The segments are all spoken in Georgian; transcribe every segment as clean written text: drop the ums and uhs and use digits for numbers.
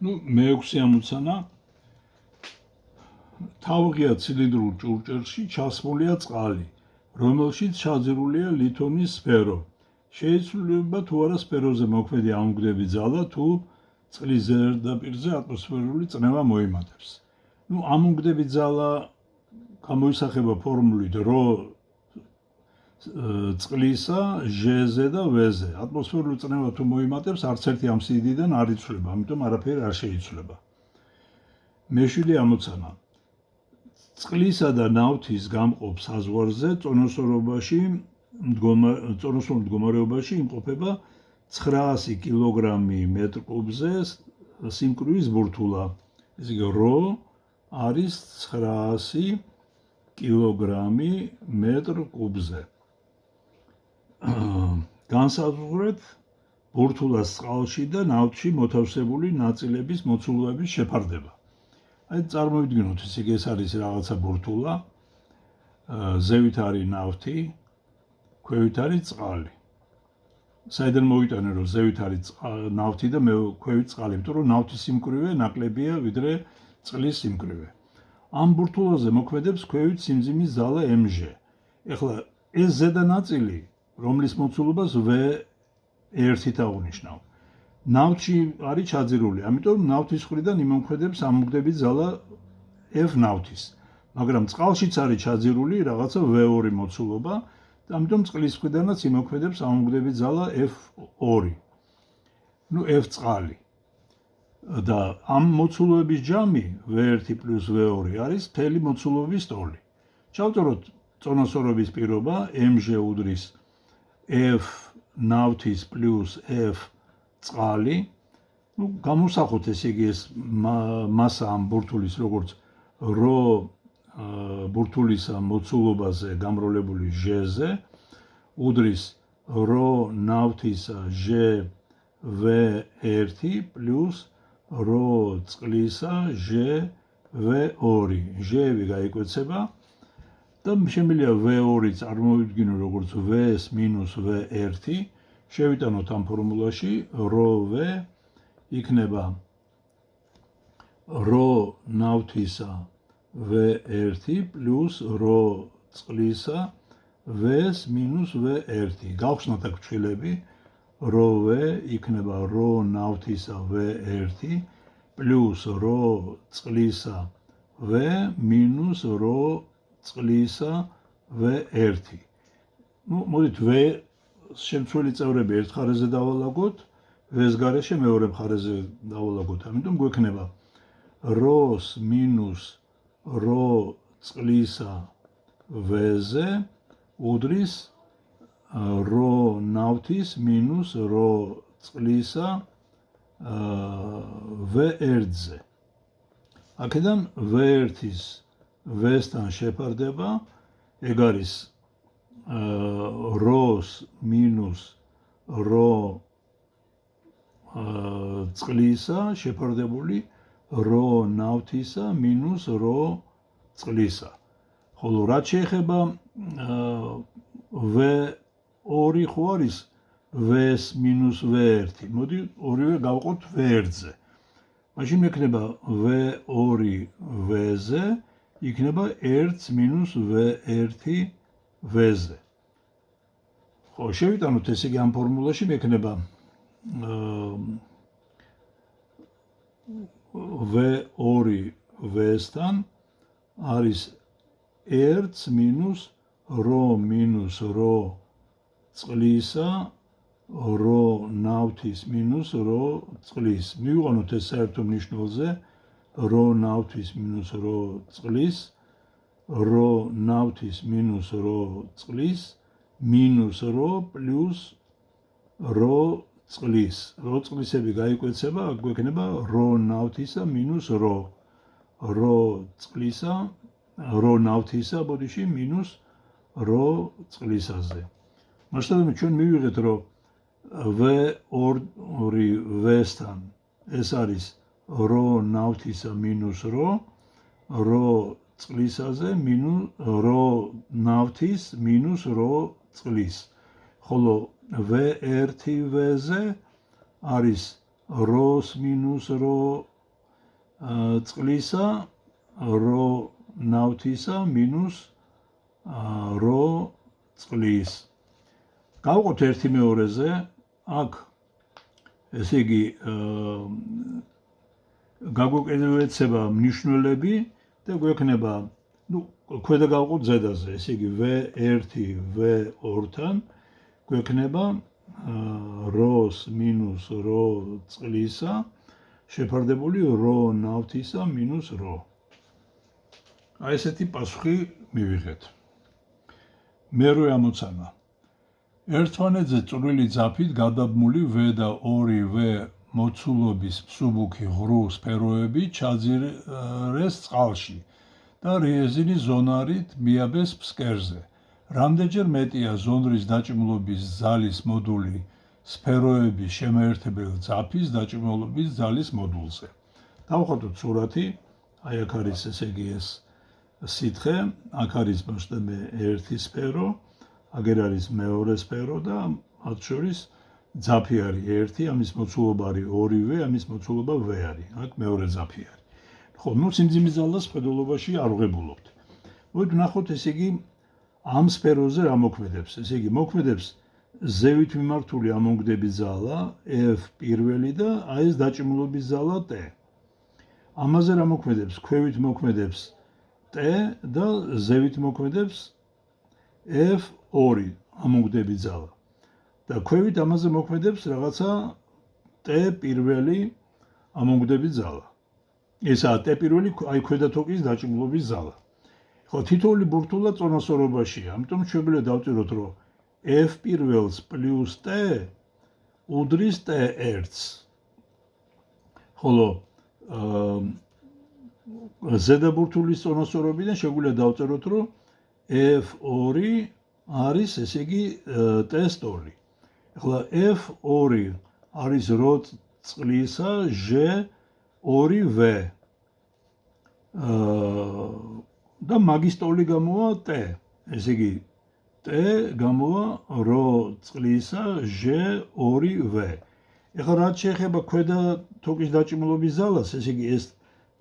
მეექვსე ამოცანა თავღია ცილინდრულ ჭურჭელში ჩასმულია წყალი, რომელშიც ჩაძირულია ლითონის სფერო. შეიძლება თუ არა სფეროზე მოქმედი ამოქმედებითი ძალა თუ წყლის ზედაპირზე ატმოსფერული წნევა მოიმატებს. ამოქმედებითი ძალა გამოისახება ფორმულით რო წყლისა ჟ-ზე და ვ-ზე. ატმოსფერული წნევა თუ მოიმატებს, არც ერთი ამ სიდიდიდან არ იცვლება, ამიტომ არაფერი არ შეიცვლება. მეშვიდე ამოცანა. წყლისა და ნავთის გამყოფ საზღვარზე წონასწორობაში იმყოფება 900 კილოგრამი მეტრ კუბზე სიმკვრივის ბურთულა. ესე იგი, რო არის 900 კილოგრამი მეტრ კუბზე. განსაზღვრეთ ბურთულას წყალში და ნავთში მოთავსებული ნაწილების მოცულობების შეფარდება. წარმოვიდგინოთ, ესე იგი, ეს არის რაღაცა ბურთულა, ზევით არის ნავთი, ქვევით არის წყალი. საიდან მოვიტანე, რომ ზევით არის ნავთი და ქვევით წყალი, იმიტომ რომ ნავთის სიმკვრივე ნაკლებია ვიდრე წყლის სიმკვრივე. ამ ბურთულაზე მოქმედებს ქვევით სიმძიმის ძალა mg. ეხლა ეს ზედა ნაწილი, რომლის მოცულობას V1-ით აღნიშნავ. ნავთში არის ჩაძირული, ამიტომ ნავთის მხრიდან იმოქმედებს ამოქმედებით ზალა F ნავთის. მაგრამ წყალშიც არის ჩაძირული რაღაცა V2 მოცულობა, ამიტომ წყლის მხრიდანაც იმოქმედებს ამოქმედებით ზალა F2. F წყალი. და ამ მოცულობების ჯამი V1 + V2 არის მთელი მოცულობის ტოლი. ჩავწეროთ წონასწორობის პირობა mg უდრის F ნავთის plus F წყალი. გამოსახოთ ესე იგი ეს მასა ამ ბურთულის როგორც რო ბურთულისა მოცულობაზე გამრავლებული ჟ-ზე უდრის რო ნავთისა ჟ-V1 plus რო წყლისა ჟ-V2. ჟ-ები გაიკვეცება და შემიძლია V2 წარმოვიდგინო როგორც V-ს მინუს V1. შევიტანოთ ამ ფორმულაში ρV იქნება რო ნავთისა V1 plus რო წყლისა V-ს მინუს V1. გავხსნათ აქ ფრჩხილები, ρV იქნება რო ნავთისა V1 plus რო წყლისა V მინუს რო წყლისა V1. მოდით V შემცველი წევრები ერთ მხარეზე დავალაგოთ, V-ს გარეშე მეორე მხარეზე დავალაგოთ. ამიტომ გვექნება როს მინუს რო წყლისა V-ზე უდრის რო ნავთის მინუს რო წყლისა V1-ზე. აქედან V1-ის V-სთან შეფარდება, ეგ არის როს მინუს რო წყლისა შეფარდებული რო ნავთისა მინუს რო წყლისა. ხოლო რაც შეეხება V2 ხო არის V-ს მინუს V1. მოდი ორივე გავყოთ V1-ზე. მაშინ მექნება V2 V-ზე იქნება 1 მინუს V1 V-ზე. ხო, შევიტანოთ ესე იგი ამ ფორმულაში მექნება V2 V-სთან არის 1 მინუს რო მინუს რო წყლისა რო ნავთის მინუს რო წყლის. მივიყვანოთ ეს საერთო მნიშვნელზე რო ნავთის მინუს რო წყლის, რო ნავთის მინუს რო წყლის მინუს რო პლუს რო წყლის. რო წყლისები გაიკვეცება, აქ გვექნება რო ნავთისა მინუს რო წყლისა, რო ნავთისა ბოდიში მინუს რო წყლისაზე. მასშტაბებით ჩვენ მივიღეთ, რომ V2 V-სთან ეს არის რო ნავთისა მინუს რო წყლისაზე რო ნავთის მინუს რო წყლის. ხოლო V1 V-ზე არის როს მინუს რო წყლისა რო ნავთისა მინუს რო წყლის. გავყოთ ერთი მეორეზე, აქ ესე იგი გაგვეკეცება მნიშვნელები და გვექნება, ქვედა გავყოთ ზედაზე, ესე იგი V1 V2-თან გვექნება როს მინუს რო წყლისა შეფარდებული რო ნავთისა მინუს რო. აი ესეთი პასუხი მივიღეთ. მერვე ამოცანა. ერთმანეთზე წვრილი ძაფით გადაბმული V და 2V მოცულობის მსუბუქი ღრუ სფეროები ჩაძირეს წყალში და რეზინის ზონარით მიაბეს ფსკერზე. რამდენჯერ მეტია ზონრის დაჭიმულობის ძალის მოდული სფეროების შემაერთებელ ძაფის დაჭიმულობის ძალის მოდულზე. დავხატოთ სურათი, აი აქ არის ესე იგი ეს სითხე, აქ არის მოსდემე ერთი სფერო, აგერ არის მეორე სფერო და მათ შორის ძაფი არის ერთი, ამის მოცულობა არის 2V, ამის მოცულობა V არის. აქ მეორე ძაფი არის. ხო, სიმძიმის ძალას ხედულობაში არ ვღებულობთ. მოდით ვნახოთ ესე იგი ამ სფეროზე რა მოქმედებს. ესე იგი მოქმედებს ზევით მიმართული ამონგდების ძალა F პირველი და აი ეს დაჭიმულობის ძალა T. ამაზე რა მოქმედებს? ქვევით მოქმედებს T და ზევით მოქმედებს F2 ამონგდების ძალა. და ქვევით ამაზე მოქმედებს რაღაცა T პირველი ამონგდების ძალა. ესაა T პირველი, აი ქვედა თოკის დაჭიმულობის ძალა. ხო, თითოეული ბურთულა წონასწორობაშია, ამიტომ შეგვიძლია დავწეროთ, რომ F პირველს პლუს T უდრის T1-ს. ხოლო ზედა ბურთულის წონასწორობიდან შეგვიძლია დავწეროთ, რომ F2 არის ესე იგი T2. ახლა F2 არის რო წყლისა G2V და მაგის ტოლი გამოვა T. ესე იგი T გამოვა რო წყლისა G2V. ახლა რაც შეეხება ქვედა თოკის დაჭიმულობის ძალას, ესე იგი ეს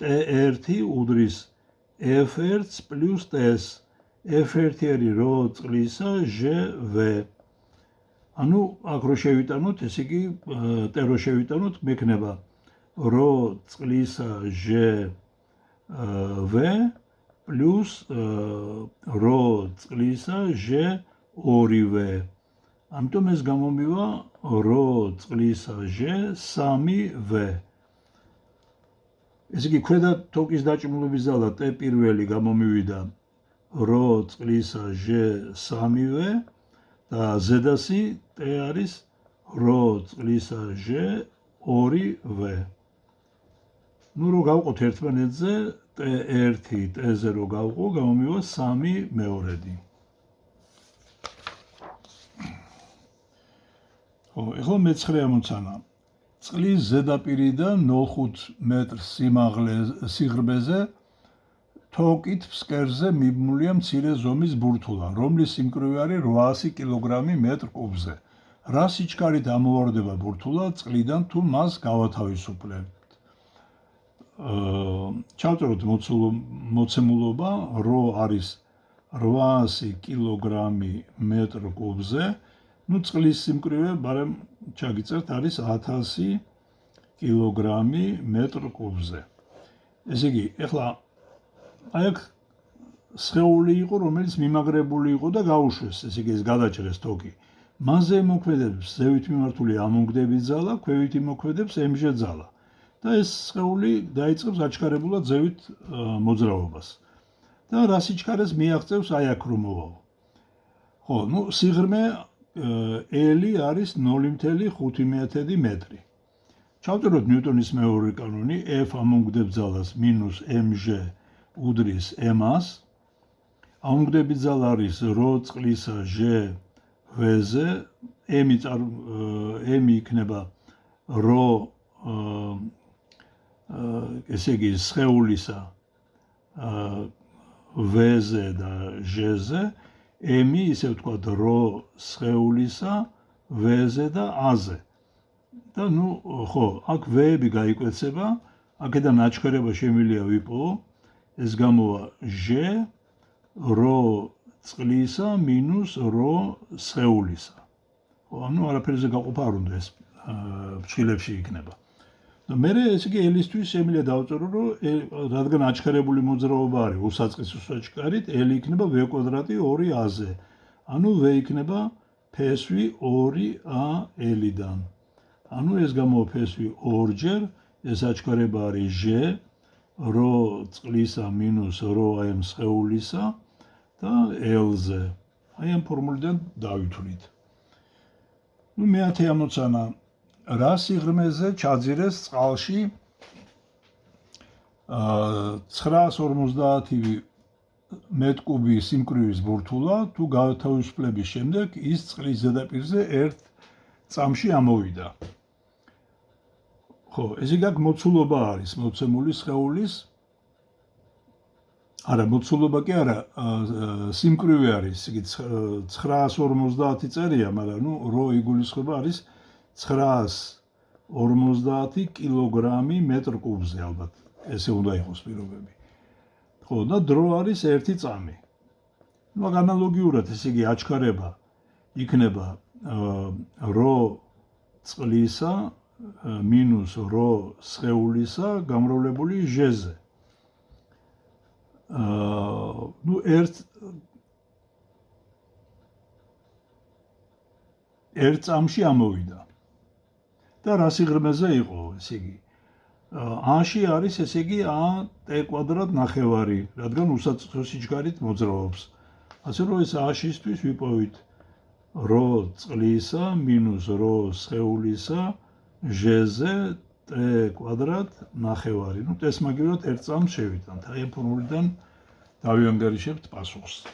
T1 უდრის F1 პლუს T-ს. F1 არის რო წყლისა Gv. ანუ აქ რო შევიტანოთ, ესე იგი T რო შევიტანოთ, მექნება რო წყლისა Gv პლუს რო წყლისა G2V. ამიტომ ეს გამომივა რო წყლისა G3V. ესე იგი ქვედა თოკის დაჭიმულობის ძალა T პირველი გამომივიდა რო წყლისა G3V და ზედასი T არის რო წყლისა G2V. ნუ რო გავყოთ ერთმანეთზე T1 T0 რო გავყო, გამომივა 3 მეორედი. ხო, ახლა მეცხრე ამოცანა. წყლის ზედაპირიდან 0.5 მეტრ სიღრმეზე თოკით ფსკერზე მიბმულია მცირე ზომის ბურთულა, რომლის სიმკვრივე არის 800 კილოგრამი მეტრ კუბზე. რა სიჩქარით ამოვარდება ბურთულა წყლიდან თუ მას გავათავისუფლებთ? ჩავწეროთ მოცემულობა, რო არის 800 კილოგრამი მეტრ კუბზე. ნუ წყლის სიმკვრივე, მაგრამ ჩაგიწერთ, არის 1000 კილოგრამი მეტრ კუბზე. ესე იგი, ეხლა აი აქ სხეული იყო, რომელიც მიმაგრებული იყო და გაუშვეს, ესე იგი ეს გადაჭრეს თოკი. მასზე მოქმედებს ზევით მიმართული ამონგდების ძალა, ქვევით მოქმედებს mg ძალა. და ეს სხეული დაიწყებს აჩქარებულად ზევით მოძრაობას. და რა სიჩქარეს მიაღწევს აი აქ რომ მოვაო. ხო, ნუ სიღრმე L არის 0.5 მეტრი. ჩავწეროთ ნიუტონის მეორე კანონი, F ამონგდებს ძალას მინუს mg უდრის m-ას. ამონგდების ძალა არის რო წყლისა Gv-ზე, m იქნება რო ესე იგი სხეულისა V-ზე და G-ზე, m ისე ვთქვათ რო სხეულისა V-ზე და A-ზე. და ხო, აქ ვეები გაიკვეცება, აქედან აჩქარება შემიძლია ვიპოვო, ეს გამოვა ჟ რო წყლისა მინუს რო სხეულისა. ხო, არაფერზე გაყოფა არ უნდა ეს ფრჩხილებში იქნება. მე ესე იგი ელისთვის შემიძლია დავწერო, რომ რადგან აჩქარებული მოძრაობა არის უსაწყისი სუჩქარით, ელი იქნება v კვადრატი 2a-ზე. ანუ v იქნება ფსვ 2a ელიდან. ანუ ეს გამოვა ფსვ 2-ჯერ, ეს აჩქარება არის ჟ რო წყლისა მინუს რო ამ სხეულისა და ელზე. აი ამ ფორმულიდან დავითვლით. მეათე ამოცანა. რა სიღრმეზე ჩაძირეს წყალში 950 მეტ-კუბი სიმკვრივის ბურთულა, თუ გათავისუფლების შემდეგ ის წყლის ზედაპირზე ერთ წამში ამოვიდა. ხო, ესე იგი აქ მოცულობა არის მოცემული სხეულის. არა, მოცულობა კი არა, სიმკვრივე არის, იგი 950 წერია, მაგრამ რო იგულისხმება არის 950 კილოგრამი მეტრ კუბზე ალბათ. ესე უნდა იყოს პირობები. ხო, და დრო არის 1 წამი. აქ ანალოგიურად, ესე იგი აჩქარება იქნება რო წყლისა მინუს რო სხეულისა გამრავლებული ჟ-ზე. ერთ წამში ამოვიდა. და რა სიღრმეზე იყო, ესე იგი a-ში არის, ესე იგი a t კვადრატ ნახევარი, რადგან უსაწყისო სიჩქარით მოძრაობს. ასე რომ ეს a-შისთვის ვიპოვით რო წყლისა მინუს რო სხეულისა ჟ-ზე t კვადრატ ნახევარი. t-ს მაგივრად ერთ წამს შევიტანთ. აი ამ ფორმულიდან დავიანგარიშებთ პასუხს.